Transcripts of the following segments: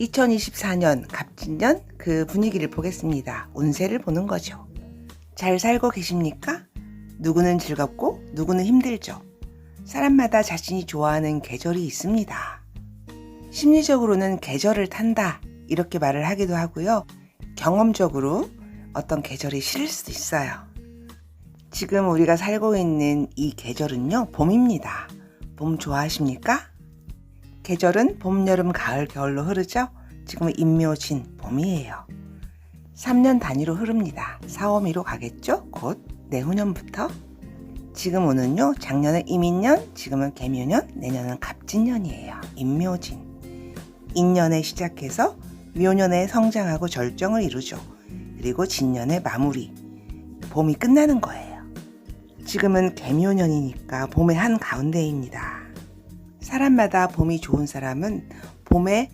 2024년 갑진년 그 분위기를 보겠습니다. 운세를 보는 거죠. 잘 살고 계십니까? 누구는 즐겁고 누구는 힘들죠. 사람마다 자신이 좋아하는 계절이 있습니다. 심리적으로는 계절을 탄다 이렇게 말을 하기도 하고요. 경험적으로 어떤 계절이 싫을 수도 있어요. 지금 우리가 살고 있는 이 계절은요, 봄입니다. 봄 좋아하십니까? 계절은 봄, 여름, 가을, 겨울로 흐르죠? 지금은 임묘진 봄이에요. 3년 단위로 흐릅니다. 사오미로 가겠죠? 곧 내후년부터. 지금 오는요, 작년은 임인년, 지금은 개묘년, 내년은 갑진년이에요. 임묘진. 인년에 시작해서 묘년에 성장하고 절정을 이루죠. 그리고 진년의 마무리. 봄이 끝나는 거예요. 지금은 개묘년이니까 봄의 한가운데입니다. 사람마다 봄이 좋은 사람은 봄에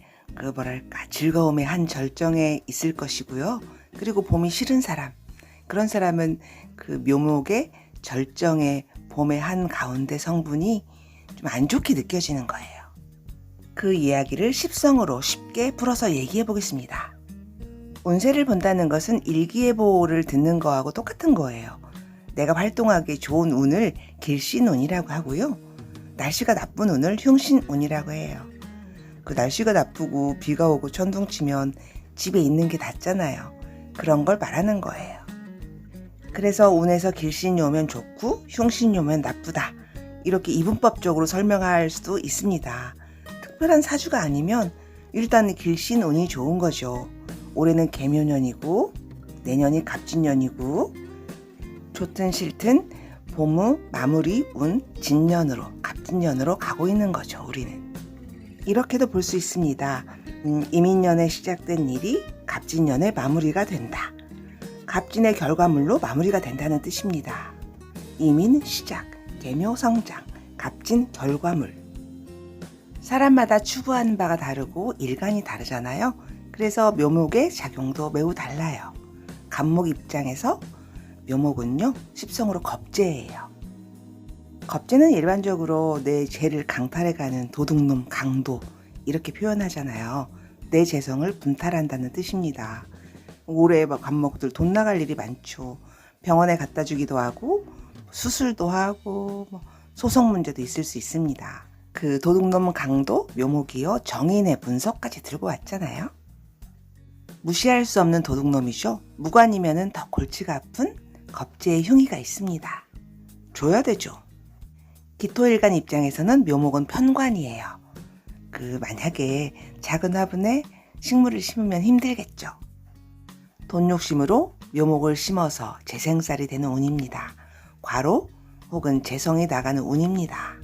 즐거움의 한 절정에 있을 것이고요. 그리고 봄이 싫은 사람, 그런 사람은 그 묘목의 절정의 봄의 한가운데 성분이 좀 안 좋게 느껴지는 거예요. 그 이야기를 십성으로 쉽게 풀어서 얘기해 보겠습니다. 운세를 본다는 것은 일기예보를 듣는 거하고 똑같은 거예요. 내가 활동하기 좋은 운을 길신운이라고 하고요. 날씨가 나쁜 운을 흉신운이라고 해요. 그 날씨가 나쁘고 비가 오고 천둥치면 집에 있는 게 낫잖아요. 그런 걸 말하는 거예요. 그래서 운에서 길신이 오면 좋고 흉신이 오면 나쁘다. 이렇게 이분법적으로 설명할 수도 있습니다. 특별한 사주가 아니면 일단 길신운이 좋은 거죠. 올해는 개묘년이고 내년이 갑진년이고 좋든 싫든 봄의 마무리 운 진년으로 갑진년으로 가고 있는 거죠. 우리는 이렇게도 볼 수 있습니다. 임인년에 시작된 일이 갑진년에 마무리가 된다. 갑진의 결과물로 마무리가 된다는 뜻입니다. 임인 시작, 개묘 성장, 갑진 결과물. 사람마다 추구하는 바가 다르고 일간이 다르잖아요. 그래서 묘목의 작용도 매우 달라요. 갑목 입장에서 묘목은요, 십성으로 겁재예요. 겁재는 일반적으로 내 죄를 강탈해가는 도둑놈, 강도 이렇게 표현하잖아요. 내 재성을 분탈한다는 뜻입니다. 올해 갑목들 돈 나갈 일이 많죠. 병원에 갖다 주기도 하고 수술도 하고 소송 문제도 있을 수 있습니다. 그 도둑놈 강도 묘목이요, 정인의 분석까지 들고 왔잖아요. 무시할 수 없는 도둑놈이죠. 무관이면은 더 골치가 아픈 겁재의 흉의가 있습니다. 줘야 되죠. 기토일간 입장에서는 묘목은 편관이에요. 만약에 작은 화분에 식물을 심으면 힘들겠죠. 돈 욕심으로 묘목을 심어서 재생살이 되는 운입니다. 과로 혹은 재성이 나가는 운입니다.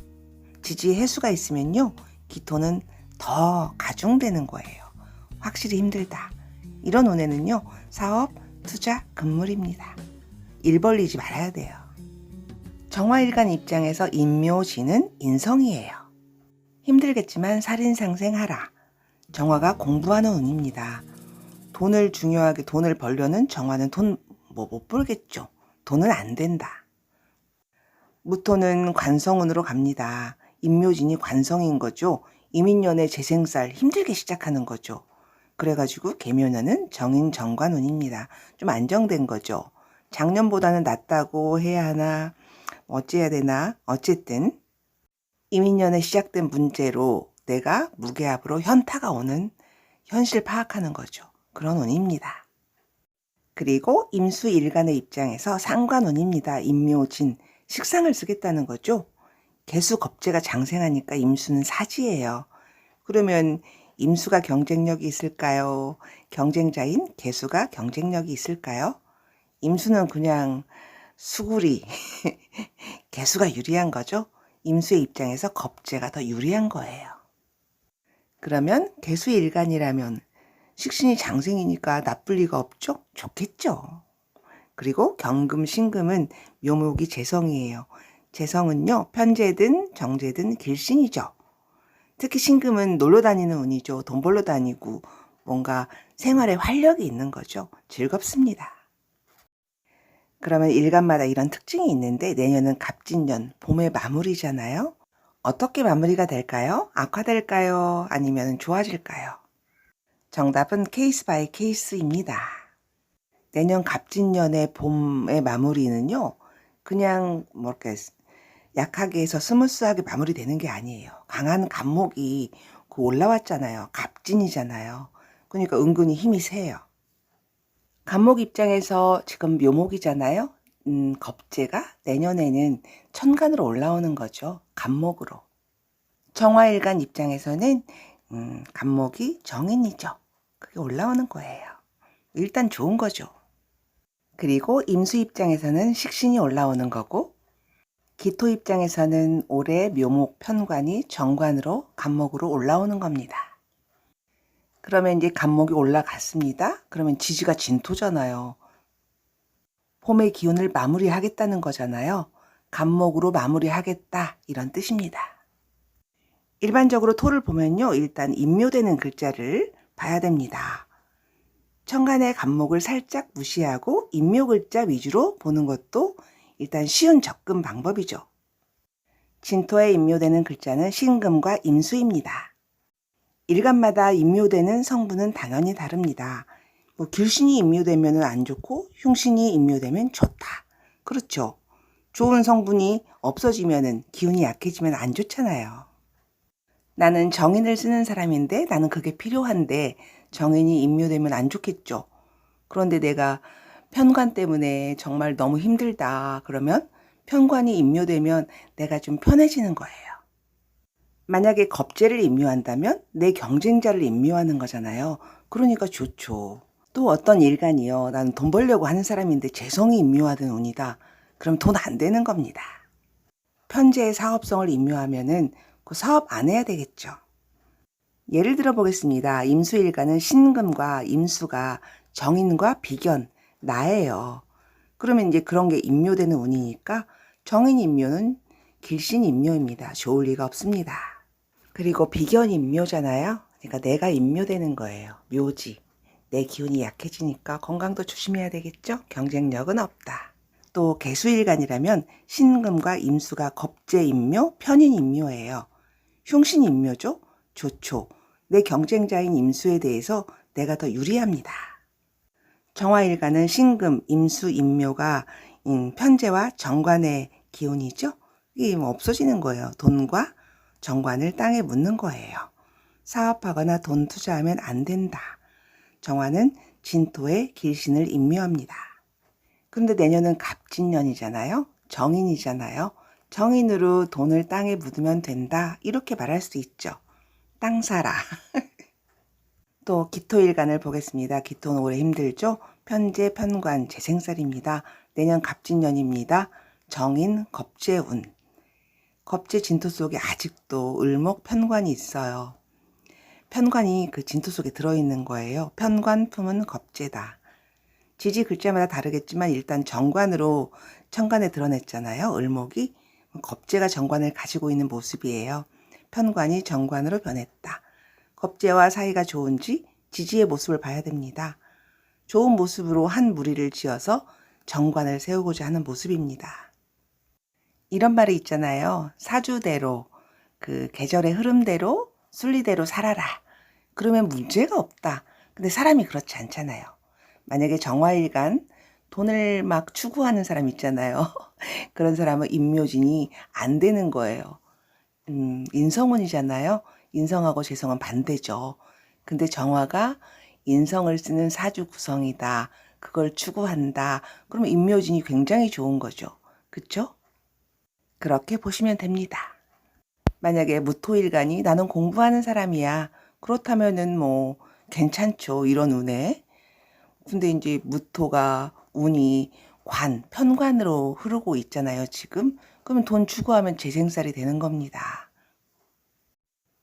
지지 해수가 있으면요, 기토는 더 가중되는 거예요. 확실히 힘들다. 이런 운에는요, 사업, 투자, 금물입니다. 일 벌리지 말아야 돼요. 정화일간 입장에서 임묘진은 인성이에요. 힘들겠지만 살인상생하라. 정화가 공부하는 운입니다. 돈을 중요하게 돈을 벌려는 정화는 돈 못 벌겠죠. 돈은 안 된다. 무토는 관성운으로 갑니다. 임묘진이 관성인 거죠. 임인년의 재생살 힘들게 시작하는 거죠. 그래가지고 개묘년은 정인정관운입니다. 좀 안정된 거죠. 작년보다는 낫다고 해야 하나 어찌해야 되나 어쨌든 임인년에 시작된 문제로 내가 무게압으로 현타가 오는 현실 파악하는 거죠. 그런 운입니다. 그리고 임수일간의 입장에서 상관운입니다. 임묘진 식상을 쓰겠다는 거죠. 개수 겁재가 장생하니까 임수는 사지예요. 그러면 임수가 경쟁력이 있을까요? 경쟁자인 개수가 경쟁력이 있을까요? 임수는 그냥 수구리, 개수가 유리한 거죠. 임수의 입장에서 겁재가 더 유리한 거예요. 그러면 개수일간이라면 식신이 장생이니까 나쁠 리가 없죠? 좋겠죠. 그리고 경금, 신금은 묘목이 재성이에요. 재성은요, 편재든 정재든 길신이죠. 특히 신금은 놀러 다니는 운이죠. 돈 벌러 다니고 뭔가 생활에 활력이 있는 거죠. 즐겁습니다. 그러면 일간마다 이런 특징이 있는데 내년은 갑진년, 봄의 마무리잖아요. 어떻게 마무리가 될까요? 악화될까요? 아니면 좋아질까요? 정답은 케이스 바이 케이스입니다. 내년 갑진년의 봄의 마무리는요, 그냥 뭐랄까 약하게 해서 스무스하게 마무리되는 게 아니에요. 강한 갑목이 올라왔잖아요. 갑진이잖아요. 그러니까 은근히 힘이 세요. 갑목 입장에서 지금 묘목이잖아요. 겁재가 내년에는 천간으로 올라오는 거죠. 갑목으로. 정화일간 입장에서는 갑목이 정인이죠. 그게 올라오는 거예요. 일단 좋은 거죠. 그리고 임수 입장에서는 식신이 올라오는 거고, 기토 입장에서는 올해 묘목 편관이 정관으로 갑목으로 올라오는 겁니다. 그러면 이제 갑목이 올라갔습니다. 그러면 지지가 진토잖아요. 봄의 기운을 마무리하겠다는 거잖아요. 갑목으로 마무리하겠다 이런 뜻입니다. 일반적으로 토를 보면요, 일단 임묘되는 글자를 봐야 됩니다. 천간의 갑목을 살짝 무시하고 임묘 글자 위주로 보는 것도 일단 쉬운 접근 방법이죠. 진토에 임묘되는 글자는 신금과 임수입니다. 일간마다 임묘되는 성분은 당연히 다릅니다. 길신이 임묘되면 안 좋고 흉신이 임묘되면 좋다. 그렇죠. 좋은 성분이 없어지면 기운이 약해지면 안 좋잖아요. 나는 정인을 쓰는 사람인데 나는 그게 필요한데 정인이 임묘되면 안 좋겠죠. 그런데 내가 편관 때문에 정말 너무 힘들다. 그러면 편관이 임묘되면 내가 좀 편해지는 거예요. 만약에 겁재를 임묘한다면 내 경쟁자를 임묘하는 거잖아요. 그러니까 좋죠. 또 어떤 일간이요. 나는 돈 벌려고 하는 사람인데 재성이 임묘하던 운이다. 그럼 돈 안 되는 겁니다. 편재의 사업성을 임묘하면은 그 사업 안 해야 되겠죠. 예를 들어 보겠습니다. 임수일간은 신금과 임수가 정인과 비견, 나예요. 그러면 이제 그런 게 임묘되는 운이니까 정인 임묘는 길신 임묘입니다. 좋을 리가 없습니다. 그리고 비견 임묘잖아요. 그러니까 내가 임묘되는 거예요. 묘지. 내 기운이 약해지니까 건강도 조심해야 되겠죠? 경쟁력은 없다. 또 개수일간이라면 신금과 임수가 겁재 임묘, 편인 임묘예요. 흉신 임묘죠? 좋죠. 내 경쟁자인 임수에 대해서 내가 더 유리합니다. 정화일간은 신금, 임수, 임묘가 편재와 정관의 기운이죠. 이게 없어지는 거예요. 돈과 정관을 땅에 묻는 거예요. 사업하거나 돈 투자하면 안 된다. 정화는 진토에 길신을 임묘합니다. 그런데 내년은 갑진년이잖아요. 정인이잖아요. 정인으로 돈을 땅에 묻으면 된다. 이렇게 말할 수 있죠. 땅 사라. 또 기토일간을 보겠습니다. 기토는 올해 힘들죠. 편재, 편관, 재생살입니다. 내년 갑진년입니다. 정인, 겁재운. 겁재 진토 속에 아직도 을목 편관이 있어요. 편관이 그 진토 속에 들어있는 거예요. 편관 품은 겁재다. 지지 글자마다 다르겠지만 일단 정관으로 천간에 드러냈잖아요. 을목이. 겁재가 정관을 가지고 있는 모습이에요. 편관이 정관으로 변했다. 겁재와 사이가 좋은지 지지의 모습을 봐야 됩니다. 좋은 모습으로 한 무리를 지어서 정관을 세우고자 하는 모습입니다. 이런 말이 있잖아요. 사주대로, 그 계절의 흐름대로, 순리대로 살아라. 그러면 문제가 없다. 근데 사람이 그렇지 않잖아요. 만약에 정화일간 돈을 막 추구하는 사람 있잖아요. 그런 사람은 임묘진이 안 되는 거예요. 인성운이잖아요. 인성하고 재성은 반대죠. 근데 정화가 인성을 쓰는 사주 구성이다. 그걸 추구한다. 그러면 임묘진이 굉장히 좋은 거죠. 그쵸? 그렇게 보시면 됩니다. 만약에 무토일간이 나는 공부하는 사람이야. 그렇다면은 뭐 괜찮죠. 이런 운에. 근데 이제 무토가 운이 편관으로 흐르고 있잖아요. 지금. 그러면 돈 주고 하면 재생살이 되는 겁니다.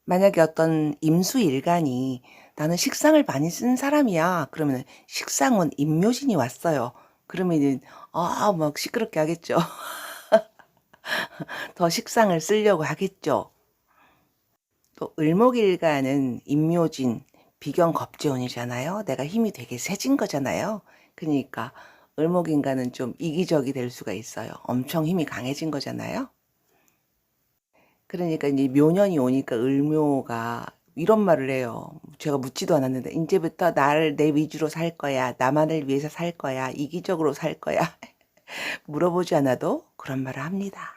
만약에 어떤 임수일간이 나는 식상을 많이 쓰는 사람이야. 그러면 식상은 임묘진이 왔어요. 그러면은 막 시끄럽게 하겠죠. 더 식상을 쓰려고 하겠죠. 또 을목일간은 임묘진, 비견 겁재운이잖아요. 내가 힘이 되게 세진 거잖아요. 그러니까 을목인간은 좀 이기적이 될 수가 있어요. 엄청 힘이 강해진 거잖아요. 그러니까 이제 묘년이 오니까 을묘가 이런 말을 해요. 제가 묻지도 않았는데 이제부터 나를 내 위주로 살 거야. 나만을 위해서 살 거야. 이기적으로 살 거야. 물어보지 않아도 그런 말을 합니다.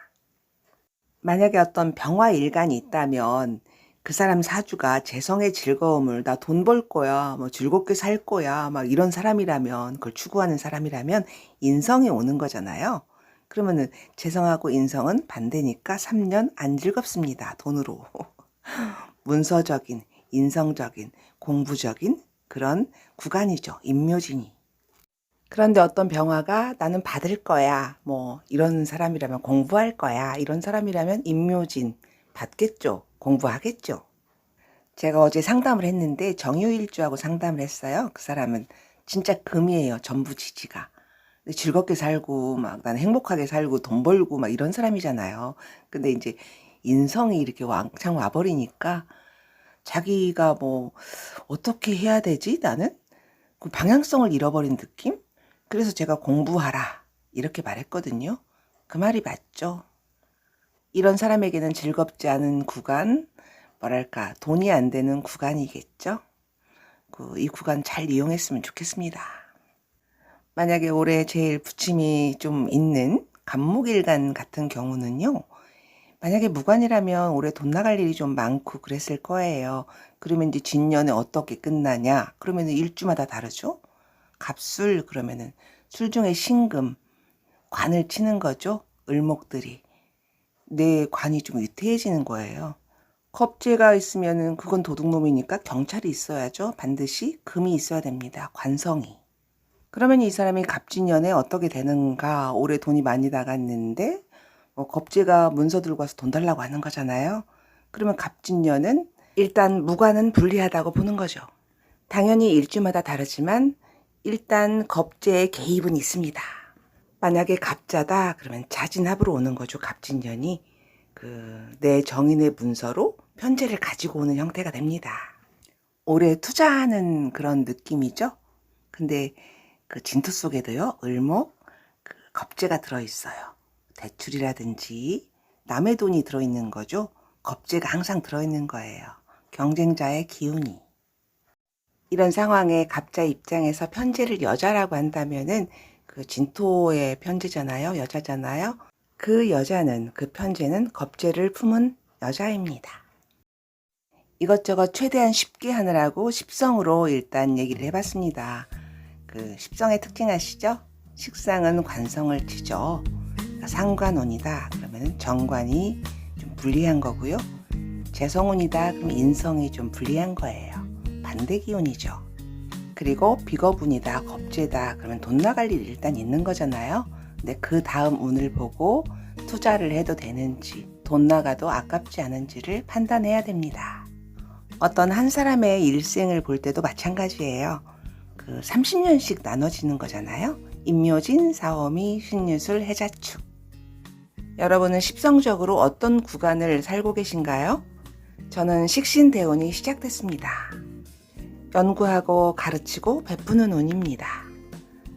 만약에 어떤 병화일간이 있다면 그 사람 사주가 재성의 즐거움을 나 돈 벌 거야, 뭐 즐겁게 살 거야, 막 이런 사람이라면, 그걸 추구하는 사람이라면 인성이 오는 거잖아요. 그러면은 재성하고 인성은 반대니까 3년 안 즐겁습니다. 돈으로. 문서적인, 인성적인, 공부적인 그런 구간이죠. 임묘진이. 그런데 어떤 병화가 나는 받을 거야, 뭐 이런 사람이라면 공부할 거야, 이런 사람이라면 임묘진 받겠죠. 공부하겠죠. 제가 어제 상담을 했는데 정유일주하고 상담을 했어요. 그 사람은 진짜 금이에요. 전부 지지가. 근데 즐겁게 살고 막 나는 행복하게 살고 돈 벌고 막 이런 사람이잖아요. 근데 이제 인성이 이렇게 왕창 와버리니까 자기가 뭐 어떻게 해야 되지? 나는 그 방향성을 잃어버린 느낌? 그래서 제가 공부하라 이렇게 말했거든요. 그 말이 맞죠. 이런 사람에게는 즐겁지 않은 구간, 뭐랄까 돈이 안 되는 구간이겠죠. 이 구간 잘 이용했으면 좋겠습니다. 만약에 올해 제일 부침이 좀 있는 간목일간 같은 경우는요. 만약에 무관이라면 올해 돈 나갈 일이 좀 많고 그랬을 거예요. 그러면 이제 진년에 어떻게 끝나냐? 그러면 일주마다 다르죠. 갑술 그러면은 술 중에 신금, 관을 치는 거죠. 을목들이. 내 관이 좀 위태해지는 거예요. 겁재가 있으면은 그건 도둑놈이니까 경찰이 있어야죠. 반드시 금이 있어야 됩니다. 관성이. 그러면 이 사람이 갑진년에 어떻게 되는가? 올해 돈이 많이 나갔는데 겁재가 문서 들고 와서 돈 달라고 하는 거잖아요. 그러면 갑진년은 일단 무관은 불리하다고 보는 거죠. 당연히 일주마다 다르지만 일단 겁재의 개입은 있습니다. 만약에 갑자다 그러면 자진합으로 오는 거죠. 갑진년이 내 정인의 문서로 편제를 가지고 오는 형태가 됩니다. 올해 투자하는 그런 느낌이죠. 근데 그 진토 속에도요 을목 겁재가 들어있어요. 대출이라든지 남의 돈이 들어있는 거죠. 겁재가 항상 들어있는 거예요. 경쟁자의 기운이. 이런 상황에 갑자 입장에서 편제를 여자라고 한다면은 그 진토의 편제잖아요. 여자잖아요. 그 여자는 그 편제는 겁재를 품은 여자입니다. 이것저것 최대한 쉽게 하느라고 십성으로 일단 얘기를 해봤습니다. 그 십성의 특징 아시죠? 식상은 관성을 치죠. 그러니까 상관운이다 그러면 정관이 좀 불리한 거고요. 재성운이다 그럼 인성이 좀 불리한 거예요. 반대 기운이죠. 그리고 비겁운이다 겁재다 그러면 돈 나갈 일이 일단 있는 거잖아요. 근데 그 다음 운을 보고 투자를 해도 되는지 돈 나가도 아깝지 않은지를 판단해야 됩니다. 어떤 한 사람의 일생을 볼 때도 마찬가지예요. 30년씩 나눠지는 거잖아요. 임묘진, 사오미, 신유술, 해자축. 여러분은 십성적으로 어떤 구간을 살고 계신가요? 저는 식신대운이 시작됐습니다. 연구하고 가르치고 베푸는 운입니다.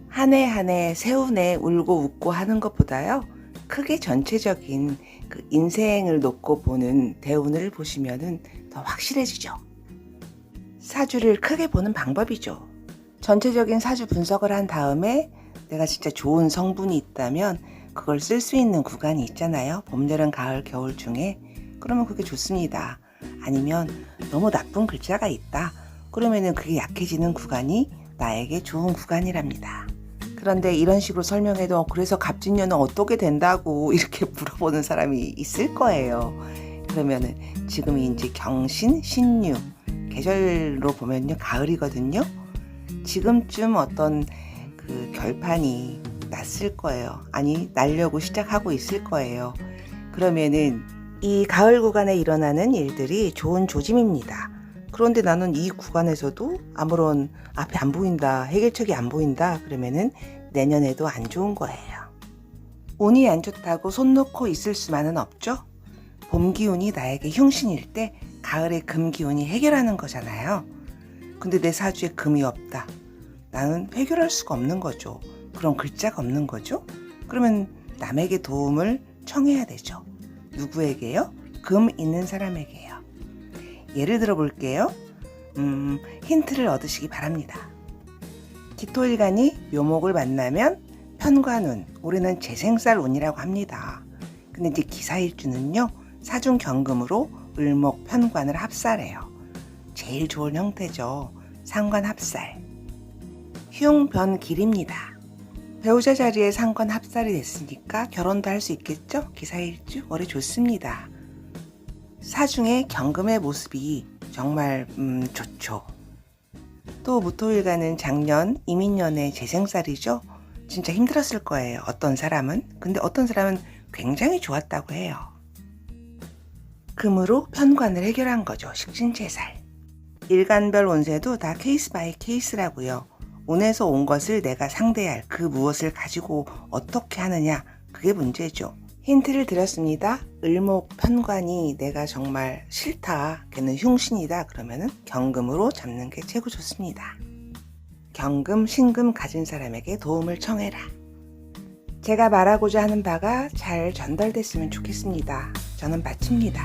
한 해 한 해 세운에 울고 웃고 하는 것보다요. 크게 전체적인 그 인생을 놓고 보는 대운을 보시면 더 확실해지죠. 사주를 크게 보는 방법이죠. 전체적인 사주 분석을 한 다음에 내가 진짜 좋은 성분이 있다면 그걸 쓸 수 있는 구간이 있잖아요. 봄, 여름, 가을, 겨울 중에. 그러면 그게 좋습니다. 아니면 너무 나쁜 글자가 있다. 그러면은 그게 약해지는 구간이 나에게 좋은 구간이랍니다. 그런데 이런 식으로 설명해도 그래서 갑진년은 어떻게 된다고 이렇게 물어보는 사람이 있을 거예요. 그러면은 지금이 이제 경신, 신유 계절로 보면요 가을이거든요. 지금쯤 어떤 그 결판이 났을 거예요. 아니 날려고 시작하고 있을 거예요. 그러면은 이 가을 구간에 일어나는 일들이 좋은 조짐입니다. 그런데 나는 이 구간에서도 아무런 앞이 안 보인다, 해결책이 안 보인다 그러면은 내년에도 안 좋은 거예요. 운이 안 좋다고 손 놓고 있을 수만은 없죠. 봄 기운이 나에게 흉신일 때 가을의 금 기운이 해결하는 거잖아요. 근데 내 사주에 금이 없다. 나는 해결할 수가 없는 거죠. 그런 글자가 없는 거죠. 그러면 남에게 도움을 청해야 되죠. 누구에게요? 금 있는 사람에게요. 예를 들어 볼게요. 힌트를 얻으시기 바랍니다. 기토일간이 묘목을 만나면 편관운, 올해는 재생살운이라고 합니다. 근데 이제 기사일주는요, 사중경금으로 을목 편관을 합살해요. 제일 좋은 형태죠. 상관합살. 흉변길입니다. 배우자 자리에 상관 합살이 됐으니까 결혼도 할 수 있겠죠? 기사일주 올해 좋습니다. 사중의 경금의 모습이 정말 좋죠. 또 무토일간은 작년 이민년의 재생살이죠. 진짜 힘들었을 거예요. 어떤 사람은. 근데 어떤 사람은 굉장히 좋았다고 해요. 금으로 편관을 해결한 거죠. 식신재살. 일간별 운세도 다 케이스 바이 케이스라고요. 운에서 온 것을 내가 상대할 그 무엇을 가지고 어떻게 하느냐, 그게 문제죠. 힌트를 드렸습니다. 을목 편관이 내가 정말 싫다, 걔는 흉신이다 그러면은 경금으로 잡는 게 최고 좋습니다. 경금, 신금 가진 사람에게 도움을 청해라. 제가 말하고자 하는 바가 잘 전달됐으면 좋겠습니다. 저는 마칩니다.